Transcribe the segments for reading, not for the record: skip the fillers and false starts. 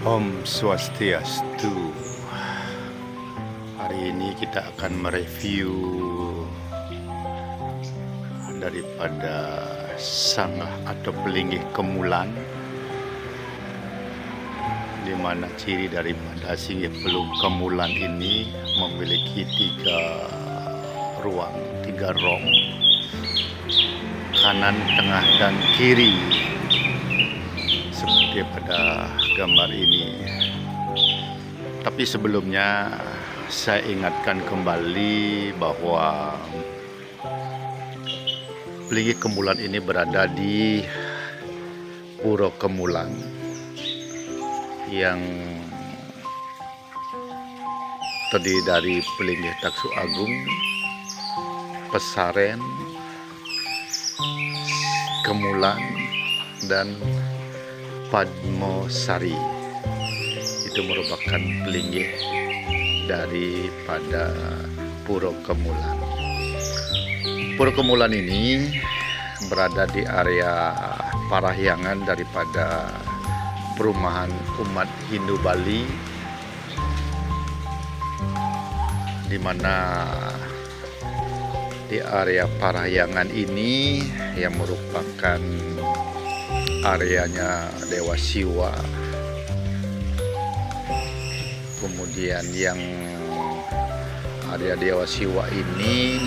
Om Swastiastu. Hari ini kita akan mereview daripada sanggah atau pelinggih kemulan, di mana ciri daripada singgih pelung kemulan ini memiliki tiga rong, kanan, tengah, dan kiri, seperti pada gambar ini. Tapi sebelumnya saya ingatkan kembali bahwa pelinggih kemulan ini berada di Puro Kemulan yang terdiri dari pelinggih Taksu Agung, Pesaren, Kemulan, dan Padmosari. Itu merupakan pelinggih daripada Puro Kemulan. Puro Kemulan ini berada di area Parahyangan daripada perumahan umat Hindu Bali, di mana di area Parahyangan ini yang merupakan areanya Dewa Siwa. Kemudian yang area Dewa Siwa ini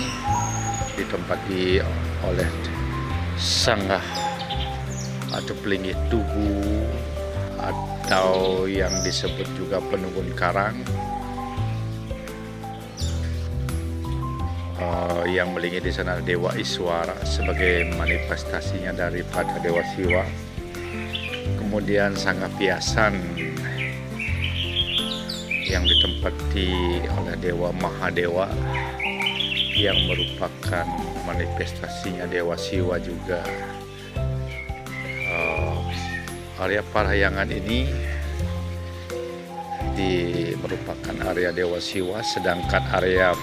ditempati oleh sanggah atau pelinggih tugu, atau yang disebut juga penunggun karang, yang melinggih di sana Dewa Iswara sebagai manifestasinya daripada Dewa Siwa. Kemudian sanggah piasan yang ditempati oleh Dewa Mahadewa yang merupakan manifestasinya Dewa Siwa juga. Area Parahyangan ini merupakan area Dewa Siwa, sedangkan area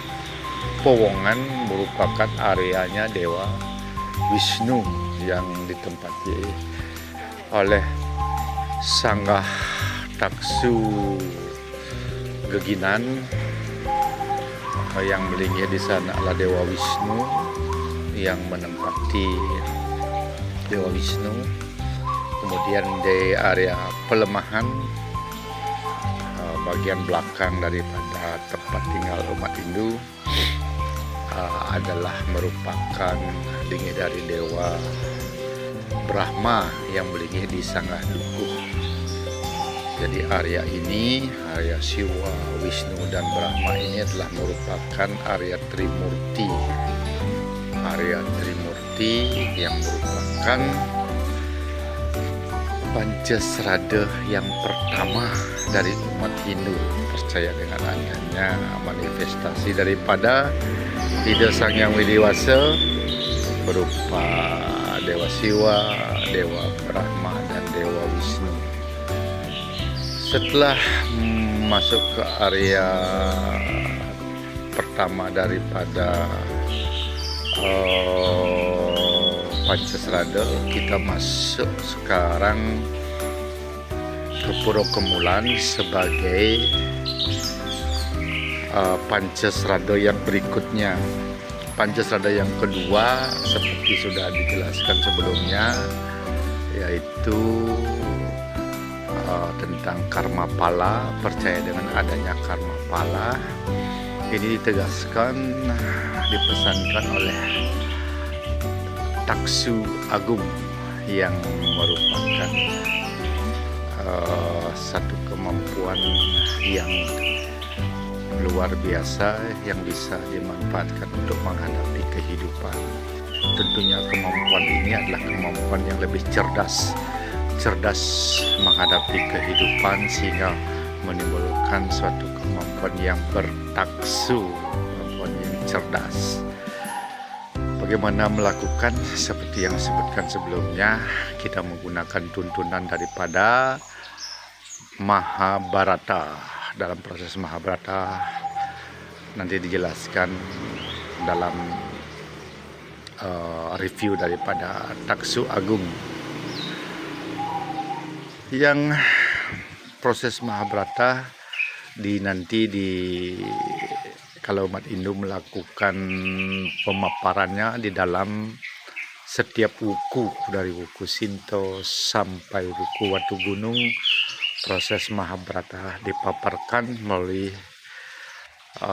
Powongan merupakan areanya Dewa Wisnu yang ditempati oleh sanggah Taksu Geginan. Yang melinggih di sana adalah Dewa Wisnu yang menempati Dewa Wisnu. Kemudian di area pelemahan, bagian belakang daripada tempat tinggal umat Hindu, adalah merupakan linggih dari Dewa Brahma yang melinggih di sanggah dukuh. Jadi area ini, area Siwa, Wisnu, dan Brahma ini adalah merupakan area Trimurti. Area Trimurti yang merupakan Pancasrada yang pertama dari umat Hindu, percaya dengan adanya manifestasi daripada Ida Sang Hyang Widi-Wasa berupa Dewa Siwa, Dewa Brahma, dan Dewa Wisnu. Setelah masuk ke area pertama daripada Pancasrada, kita masuk sekarang ke Puro Kemulan sebagai Pancasrada yang berikutnya. Pancasrada yang kedua seperti sudah dijelaskan sebelumnya, yaitu tentang karma pala, percaya dengan adanya karma pala. Ini ditegaskan, dipesankan oleh Taksu Agung yang merupakan satu kemampuan yang luar biasa yang bisa dimanfaatkan untuk menghadapi kehidupan. Tentunya kemampuan ini adalah kemampuan yang lebih cerdas menghadapi kehidupan, sehingga menimbulkan suatu kemampuan yang bertaksu, kemampuan yang cerdas. Bagaimana melakukan? Seperti yang disebutkan sebelumnya, kita menggunakan tuntunan daripada Mahabharata. Dalam proses Mahabharata nanti dijelaskan dalam review daripada Taksu Agung. Yang proses Mahabharata nanti kalau umat Hindu melakukan pemaparannya di dalam setiap wuku, dari wuku Sinto sampai wuku Watu Gunung, proses Mahabharata dipaparkan melalui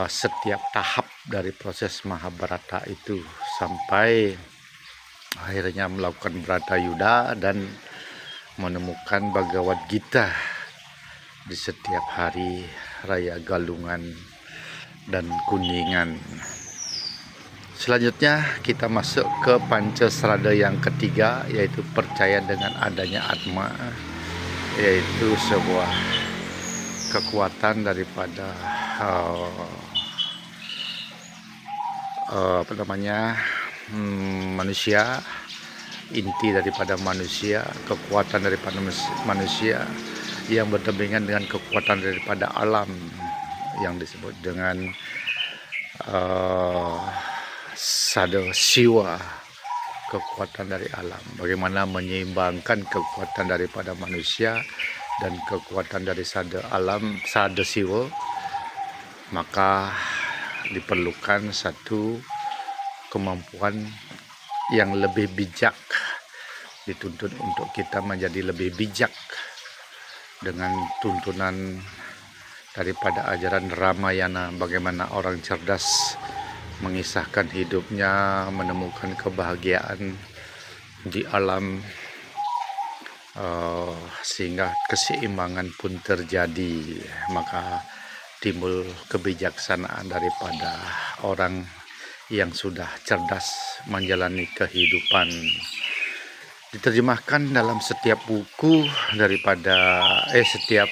setiap tahap dari proses Mahabharata itu sampai akhirnya melakukan Bharatayuddha dan menemukan Bhagavad Gita di setiap hari raya Galungan dan Kuningan. Selanjutnya kita masuk ke Pancasrada yang ketiga, yaitu percaya dengan adanya Atma, yaitu sebuah kekuatan daripada manusia, inti daripada manusia, kekuatan daripada manusia yang berdampingan dengan kekuatan daripada alam yang disebut dengan Sada Siwa, kekuatan dari alam. Bagaimana menyeimbangkan kekuatan daripada manusia dan kekuatan dari sada alam, Sada Siwa, maka diperlukan satu kemampuan yang lebih bijak, dituntut untuk kita menjadi lebih bijak dengan tuntunan daripada ajaran Ramayana, bagaimana orang cerdas mengisahkan hidupnya, menemukan kebahagiaan di alam, sehingga keseimbangan pun terjadi, maka timbul kebijaksanaan daripada orang yang sudah cerdas menjalani kehidupan. Diterjemahkan dalam setiap buku daripada setiap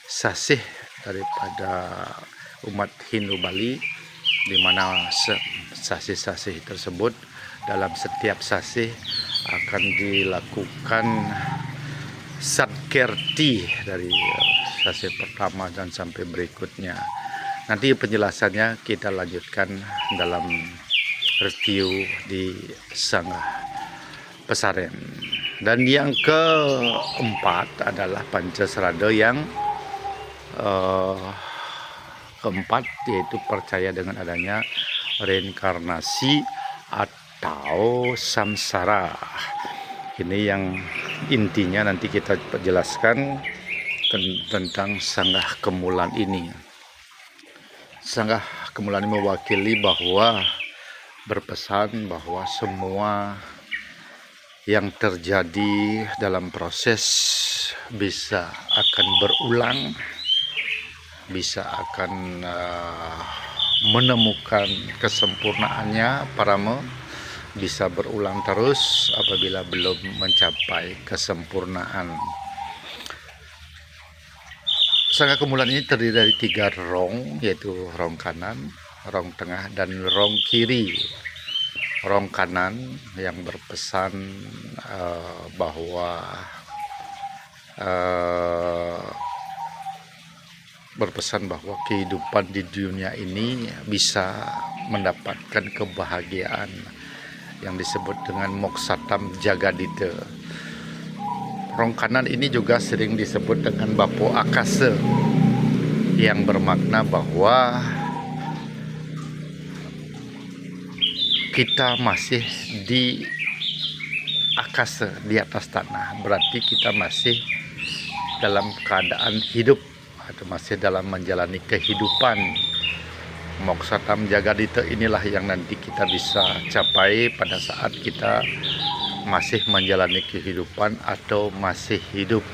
sasih daripada umat Hindu Bali, di mana sasih-sasih tersebut dalam setiap sasih akan dilakukan Satkerti dari sasih pertama dan sampai berikutnya. Nanti penjelasannya kita lanjutkan dalam review di Sanggah Pesaren. Dan yang keempat adalah Pancasrada yang keempat, yaitu percaya dengan adanya reinkarnasi atau samsara. Ini yang intinya nanti kita jelaskan tentang Sanggah Kemulan ini. Sanggah Kemulan ini mewakili bahwa berpesan bahwa semua yang terjadi dalam proses bisa akan berulang, bisa akan menemukan kesempurnaannya, parama bisa berulang terus apabila belum mencapai kesempurnaan. Sanggah Kemulan ini terdiri dari 3 rong, yaitu rong kanan, rong tengah, dan rong kiri. Rong kanan yang berpesan bahwa kehidupan di dunia ini bisa mendapatkan kebahagiaan yang disebut dengan Moksatam Jagadita. Rong kanan ini juga sering disebut dengan Bapo Akasa, yang bermakna bahwa kita masih di akasa, di atas tanah, berarti kita masih dalam keadaan hidup atau masih dalam menjalani kehidupan. Moksatam Jagadita inilah yang nanti kita bisa capai pada saat kita masih menjalani kehidupan atau masih hidup.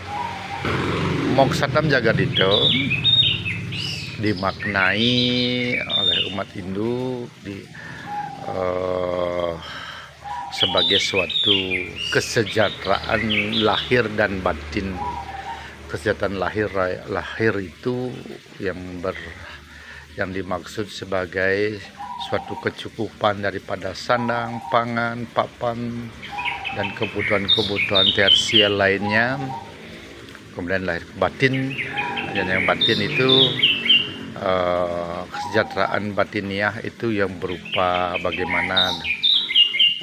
Moksatam Jagadita dimaknai oleh umat Hindu sebagai suatu kesejahteraan lahir dan batin. Kesejahteraan lahir itu yang dimaksud sebagai suatu kecukupan daripada sandang, pangan, papan, dan kebutuhan-kebutuhan tersier lainnya. Kemudian lahir batin, dan yang batin itu kesejahteraan batiniah itu yang berupa bagaimana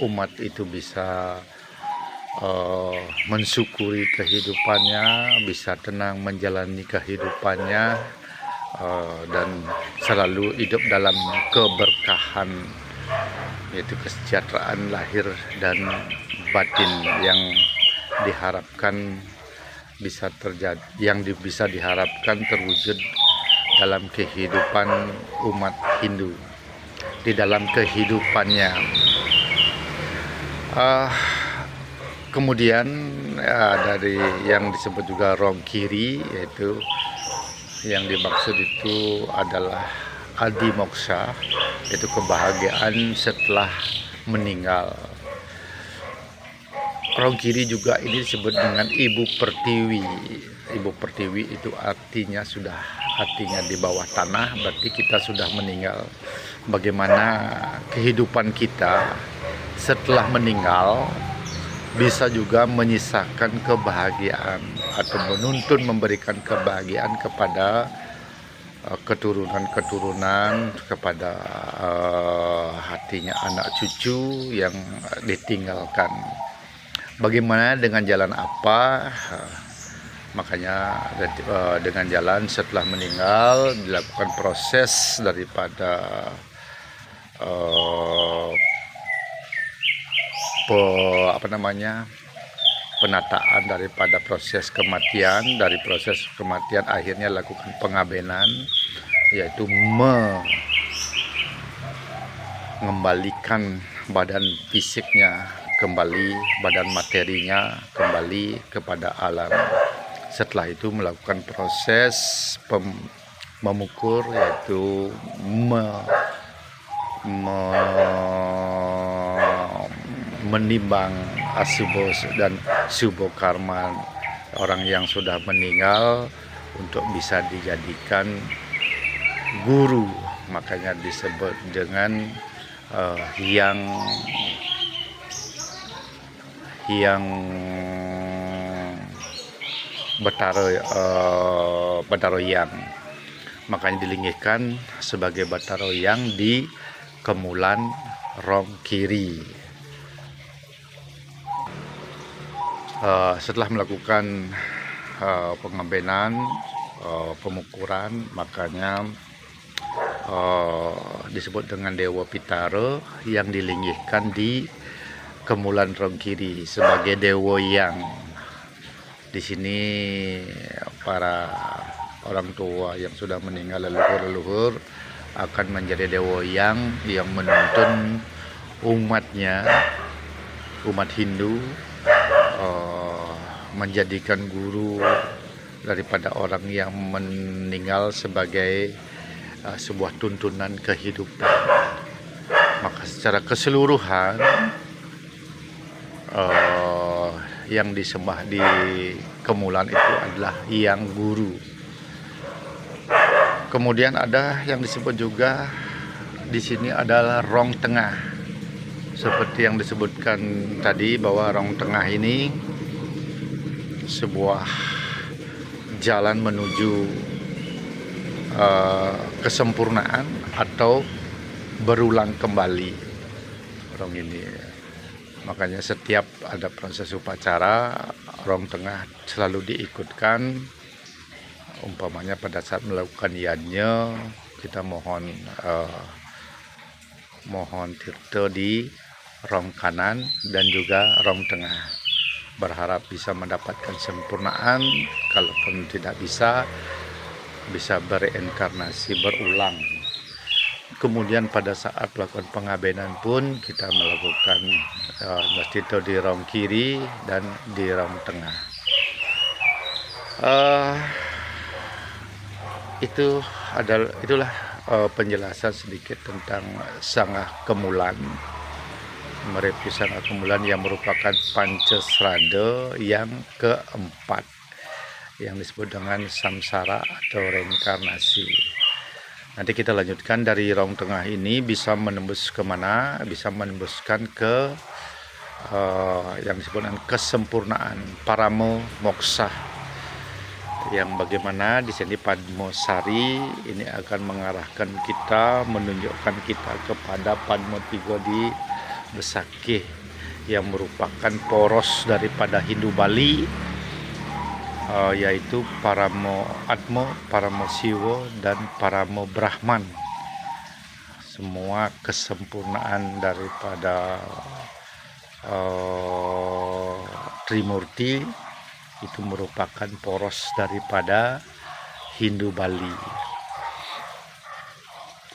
umat itu bisa mensyukuri kehidupannya, bisa tenang menjalani kehidupannya, dan selalu hidup dalam keberkahan, yaitu kesejahteraan lahir dan batin yang diharapkan bisa terjadi, bisa diharapkan terwujud dalam kehidupan umat Hindu, di dalam kehidupannya. Kemudian dari yang disebut juga Rongkiri, yaitu yang dimaksud itu adalah adi moksha, yaitu kebahagiaan setelah meninggal. Rongkiri juga ini disebut dengan Ibu Pertiwi. Ibu Pertiwi itu artinya di bawah tanah, berarti kita sudah meninggal. Bagaimana kehidupan kita setelah meninggal bisa juga menyisakan kebahagiaan atau menuntun memberikan kebahagiaan kepada keturunan-keturunan, kepada hatinya anak cucu yang ditinggalkan. Bagaimana dengan jalan apa? Makanya dengan jalan setelah meninggal dilakukan proses daripada penataan daripada proses kematian. Dari proses kematian akhirnya lakukan pengabenan, yaitu mengembalikan badan fisiknya kembali, badan materinya kembali kepada alam. Setelah itu melakukan proses memukur, yaitu menimbang asubho dan subho karma orang yang sudah meninggal untuk bisa dijadikan guru. Makanya disebut dengan yang Bataroyang. Makanya dilingihkan sebagai Bataroyang di Kemulan Rongkiri. Setelah melakukan pengabenan, pemukuran, makanya disebut dengan Dewa Pitara yang dilingihkan di Kemulan Rongkiri sebagai Dewa Yang. Di sini para orang tua yang sudah meninggal, leluhur-leluhur, akan menjadi Dewa yang menuntun umatnya, umat Hindu, menjadikan guru daripada orang yang meninggal sebagai sebuah tuntunan kehidupan. Maka secara keseluruhan yang disembah di Kemulan itu adalah yang guru. Kemudian ada yang disebut juga di sini adalah Rong Tengah. Seperti yang disebutkan tadi bahwa Rong Tengah ini sebuah jalan menuju kesempurnaan atau berulang kembali. Rong ini. Makanya setiap ada proses upacara, Rong Tengah selalu diikutkan. Umpamanya pada saat melakukan yajnya, kita mohon tirta di Rong kanan dan juga Rong tengah, berharap bisa mendapatkan sempurnaan. Kalaupun tidak bisa bereinkarnasi, berulang. Kemudian pada saat melakukan pengabenan pun kita melakukan tirta di Rong kiri dan di Rong tengah. Itulah penjelasan sedikit tentang Sangah Kemulan, Merepi Sangah Kemulan yang merupakan Pancasrada yang keempat, yang disebut dengan samsara atau reinkarnasi. Nanti kita lanjutkan dari Rong Tengah ini bisa menembus kemana? Bisa menembuskan ke yang disebut dengan kesempurnaan, paramo moksha, yang bagaimana di sini Padmosari ini akan mengarahkan kita, menunjukkan kita kepada Padmo Tiga di Besakih, yang merupakan poros daripada Hindu Bali, yaitu Paramo Atmo, Paramo Siwo, dan Paramo Brahman. Semua kesempurnaan daripada Trimurti itu merupakan poros daripada Hindu Bali.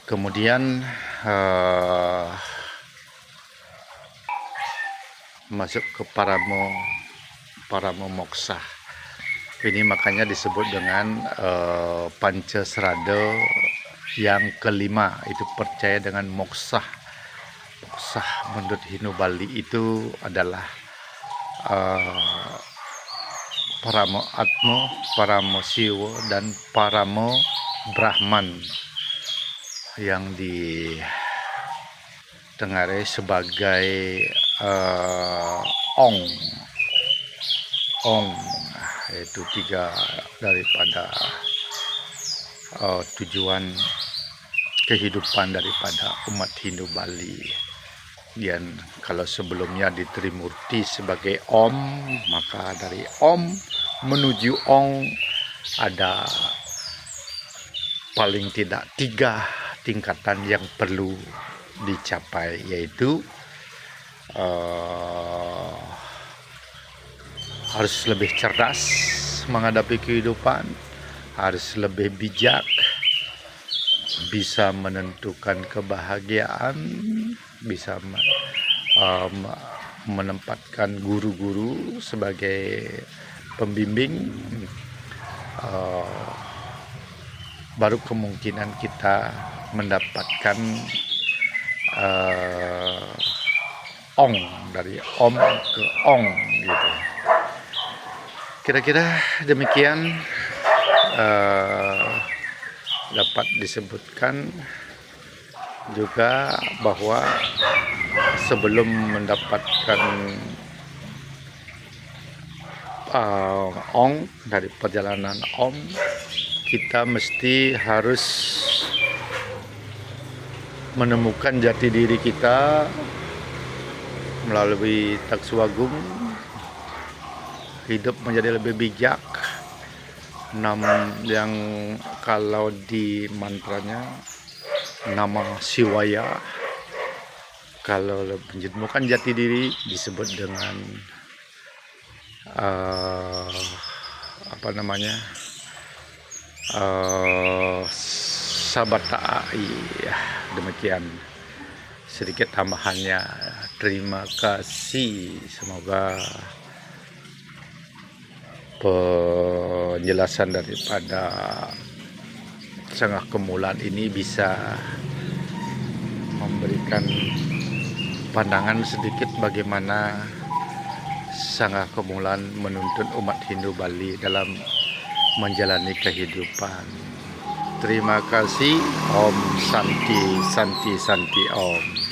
Kemudian masuk ke Paramo Moksa. Ini makanya disebut dengan Pancasrada yang kelima, itu percaya dengan moksa. Moksa menurut Hindu Bali itu adalah Paramo Atmo, Paramo Siwo, dan Paramo Brahman yang ditengarai sebagai Ong, yaitu tiga daripada tujuan kehidupan daripada umat Hindu Bali. Dan kalau sebelumnya di Trimurti sebagai Om, maka dari Om menuju Ong ada paling tidak 3 tingkatan yang perlu dicapai, yaitu harus lebih cerdas menghadapi kehidupan, harus lebih bijak, bisa menentukan kebahagiaan, bisa menempatkan guru-guru sebagai pembimbing, baru kemungkinan kita mendapatkan Ong, dari Om ke Ong gitu. Kira-kira demikian dapat disebutkan juga bahwa sebelum mendapatkan Ong, dari perjalanan Om, kita mesti harus menemukan jati diri kita melalui Taksuagung, hidup menjadi lebih bijak. Yang kalau di mantranya nama Siwaya, kalau menemukan jati diri disebut dengan Sabatai. Demikian sedikit tambahannya. Terima kasih, semoga penjelasan daripada Sangah Kemulan ini bisa memberikan pandangan sedikit bagaimana Sangah Kemulan menuntun umat Hindu Bali dalam menjalani kehidupan. Terima kasih. Om Santi Santi Santi Om.